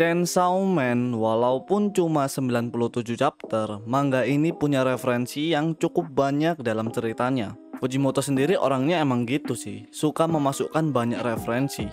Chainsaw Man, walaupun cuma 97 chapter, manga ini punya referensi yang cukup banyak dalam ceritanya. Fujimoto sendiri orangnya emang gitu sih, suka memasukkan banyak referensi.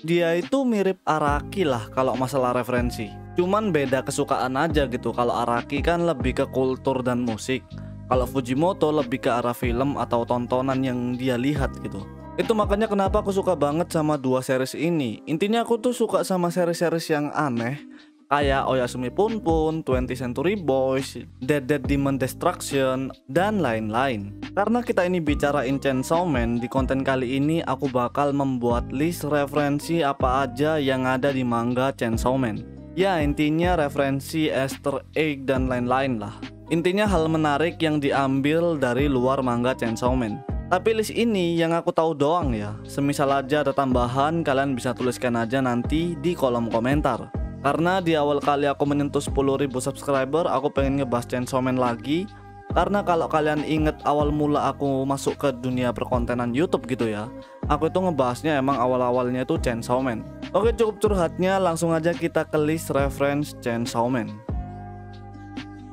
Dia itu mirip Araki lah kalau masalah referensi. Cuman beda kesukaan aja gitu, kalau Araki kan lebih ke kultur dan musik. Kalau Fujimoto lebih ke arah film atau tontonan yang dia lihat gitu. Itu makanya kenapa aku suka banget sama dua series ini. Intinya aku tuh suka sama series-series yang aneh, kayak Oyasumi Punpun, 20th Century Boys, Dead Dead Demon Destruction, dan lain-lain. Karena kita ini bicarain Chainsaw Man, di konten kali ini aku bakal membuat list referensi apa aja yang ada di manga Chainsaw Man. Ya intinya referensi, Easter egg, dan lain-lain lah. Intinya hal menarik yang diambil dari luar manga Chainsaw Man. Tapi list ini yang aku tahu doang ya. Semisal aja ada tambahan, kalian bisa tuliskan aja nanti di kolom komentar. Karena di awal kali aku menyentuh 10.000 subscriber, aku pengen ngebahas Chainsaw Man lagi. Karena kalau kalian inget awal mula aku masuk ke dunia perkontenan YouTube gitu ya, aku itu ngebahasnya emang awal-awalnya itu Chainsaw Man. Oke, cukup curhatnya, langsung aja kita ke list reference Chainsaw Man.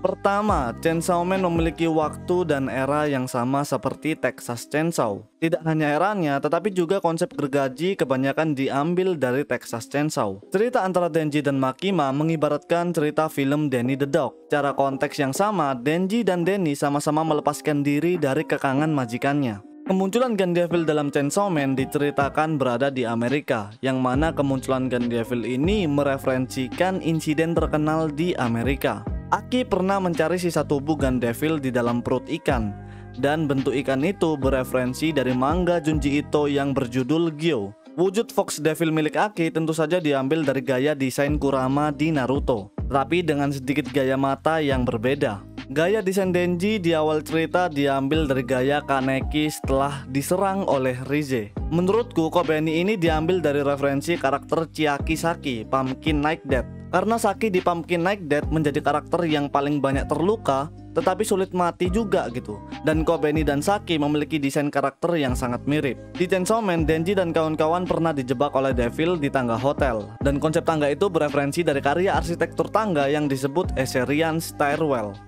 Pertama, Chainsaw Man memiliki waktu dan era yang sama seperti Texas Chainsaw. Tidak hanya eranya, tetapi juga konsep gergaji kebanyakan diambil dari Texas Chainsaw. Cerita antara Denji dan Makima mengibaratkan cerita film Danny the Dog. Secara konteks yang sama, Denji dan Danny sama-sama melepaskan diri dari kekangan majikannya. Kemunculan Gun Devil dalam Chainsaw Man diceritakan berada di Amerika, yang mana kemunculan Gun Devil ini mereferensikan insiden terkenal di Amerika. Aki pernah mencari sisa tubuh Gun Devil di dalam perut ikan, dan bentuk ikan itu bereferensi dari manga Junji Ito yang berjudul Gyo. Wujud Fox Devil milik Aki tentu saja diambil dari gaya desain Kurama di Naruto, tapi dengan sedikit gaya mata yang berbeda. Gaya desain Denji di awal cerita diambil dari gaya Kaneki setelah diserang oleh Rize. Menurutku, Kobeni ini diambil dari referensi karakter Chiaki Saki, Pumpkin Night Death. Karena Saki di Pumpkin Night Death menjadi karakter yang paling banyak terluka, tetapi sulit mati juga gitu. Dan Kobeni dan Saki memiliki desain karakter yang sangat mirip. Di Chainsaw Man, Denji dan kawan-kawan pernah dijebak oleh Devil di tangga hotel. Dan konsep tangga itu bereferensi dari karya arsitektur tangga yang disebut Assyrian Stairwell.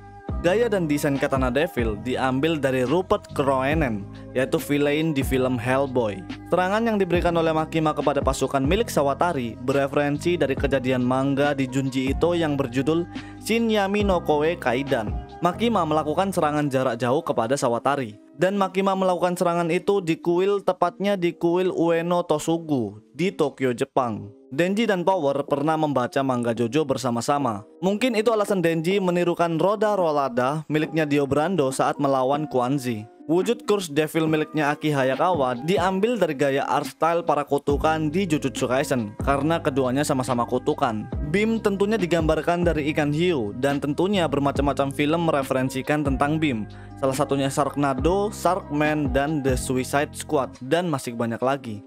Gaya dan desain katana Devil diambil dari Rupert Kroenen, yaitu villain di film Hellboy. Serangan yang diberikan oleh Makima kepada pasukan milik Sawatari bereferensi dari kejadian manga di Junji Ito yang berjudul Shinyami no Koe Kaidan. Makima melakukan serangan jarak jauh kepada Sawatari, dan Makima melakukan serangan itu di kuil, tepatnya di kuil Ueno Tosugu di Tokyo, Jepang. Denji dan Power pernah membaca manga JoJo bersama-sama. Mungkin itu alasan Denji menirukan roda rolada miliknya Dio Brando saat melawan Kwanzi. Wujud Curse Devil miliknya Aki Hayakawa diambil dari gaya art style para kutukan di Jujutsu Kaisen, karena keduanya sama-sama kutukan. Beam tentunya digambarkan dari ikan hiu, dan tentunya bermacam-macam film mereferensikan tentang Beam. Salah satunya Sharknado, Sharkman, dan The Suicide Squad, dan masih banyak lagi.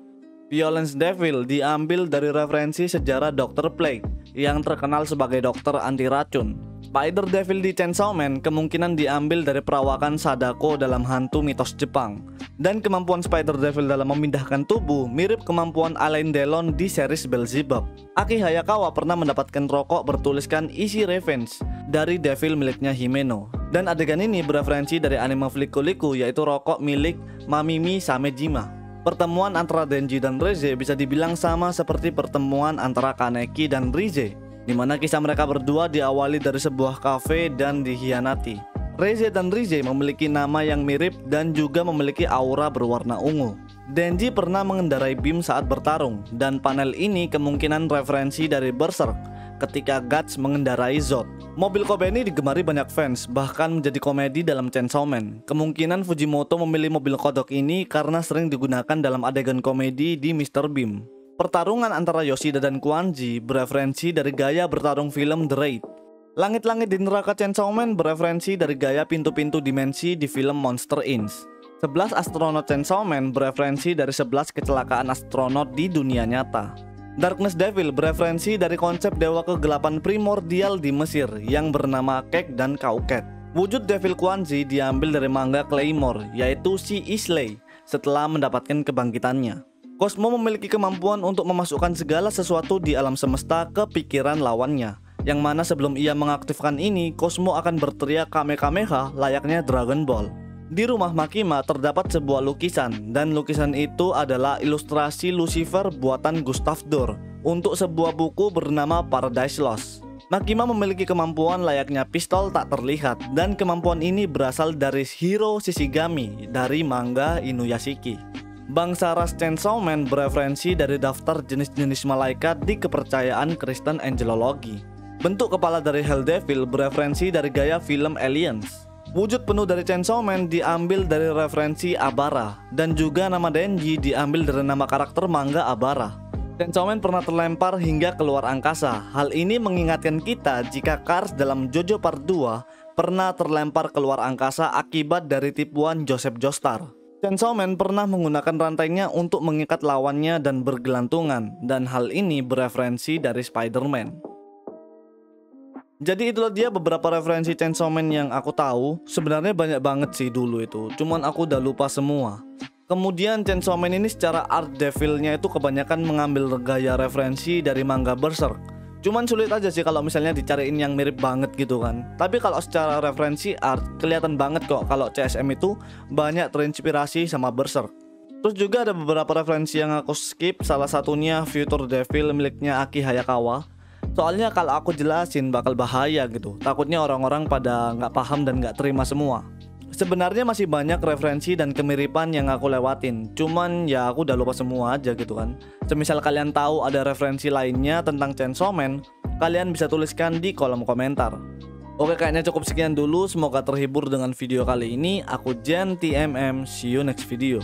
Violence Devil diambil dari referensi sejarah Dr. Plague yang terkenal sebagai dokter anti racun. Spider Devil di Chainsaw Man kemungkinan diambil dari perawakan Sadako dalam hantu mitos Jepang. Dan kemampuan Spider Devil dalam memindahkan tubuh mirip kemampuan Alain Delon di series Beelzebub. Aki Hayakawa pernah mendapatkan rokok bertuliskan Easy Revenge dari Devil miliknya Himeno. Dan adegan ini bereferensi dari anime Fliku Liku, yaitu rokok milik Mamimi Samejima. Pertemuan antara Denji dan Rize bisa dibilang sama seperti pertemuan antara Kaneki dan Rize, di mana kisah mereka berdua diawali dari sebuah kafe dan dikhianati. Rize dan Rize memiliki nama yang mirip dan juga memiliki aura berwarna ungu. Denji pernah mengendarai Beam saat bertarung, dan panel ini kemungkinan referensi dari Berserk ketika Guts mengendarai Zod. Mobil Kobeni digemari banyak fans, bahkan menjadi komedi dalam Chainsaw Man. Kemungkinan Fujimoto memilih mobil kodok ini karena sering digunakan dalam adegan komedi di Mr. Beam. Pertarungan antara Yoshida dan Kwanzi bereferensi dari gaya bertarung film The Raid. Langit-langit di neraka Chainsaw Man bereferensi dari gaya pintu-pintu dimensi di film Monster Inc. 11 astronot Chainsaw Man bereferensi dari 11 kecelakaan astronot di dunia nyata. Darkness Devil bereferensi dari konsep dewa kegelapan primordial di Mesir yang bernama Kek dan Kauket. Wujud Devil Kwanzi diambil dari manga Claymore, yaitu si Isley setelah mendapatkan kebangkitannya. Cosmo memiliki kemampuan untuk memasukkan segala sesuatu di alam semesta ke pikiran lawannya, yang mana sebelum ia mengaktifkan ini, Cosmo akan berteriak Kamehameha layaknya Dragon Ball. Di rumah Makima terdapat sebuah lukisan, dan lukisan itu adalah ilustrasi Lucifer buatan Gustav Durr untuk sebuah buku bernama Paradise Lost. Makima memiliki kemampuan layaknya pistol tak terlihat, dan kemampuan ini berasal dari Hiro Shishigami dari manga Inuyashiki. Bangsa ras Chainsaw Man bereferensi dari daftar jenis-jenis malaikat di kepercayaan Kristen Angelologi. Bentuk kepala dari Hell Devil bereferensi dari gaya film Aliens. Wujud penuh dari Chainsaw Man diambil dari referensi Abara, dan juga nama Denji diambil dari nama karakter manga Abara. Chainsaw Man pernah terlempar hingga keluar angkasa. Hal ini mengingatkan kita jika Cars dalam JoJo Part 2 pernah terlempar keluar angkasa akibat dari tipuan Joseph Joestar. Chainsaw Man pernah menggunakan rantainya untuk mengikat lawannya dan bergelantungan, dan hal ini bereferensi dari Spider-Man. Jadi itulah dia beberapa referensi Chainsaw Man yang aku tahu. Sebenarnya banyak banget sih dulu itu, cuman aku udah lupa semua. Kemudian Chainsaw Man ini secara art devilnya itu kebanyakan mengambil gaya referensi dari manga Berserk. Cuman sulit aja sih kalau misalnya dicariin yang mirip banget gitu kan. Tapi kalau secara referensi art kelihatan banget kok kalau CSM itu banyak terinspirasi sama Berserk. Terus juga ada beberapa referensi yang aku skip, salah satunya Future Devil miliknya Aki Hayakawa. Soalnya kalau aku jelasin bakal bahaya gitu. Takutnya orang-orang pada nggak paham dan nggak terima semua. Sebenarnya masih banyak referensi dan kemiripan yang aku lewatin, cuman ya aku udah lupa semua aja gitu kan. Semisal kalian tahu ada referensi lainnya tentang Chainsaw Man, kalian bisa tuliskan di kolom komentar. Oke, kayaknya cukup sekian dulu, semoga terhibur dengan video kali ini. Aku Jen TMM, see you next video.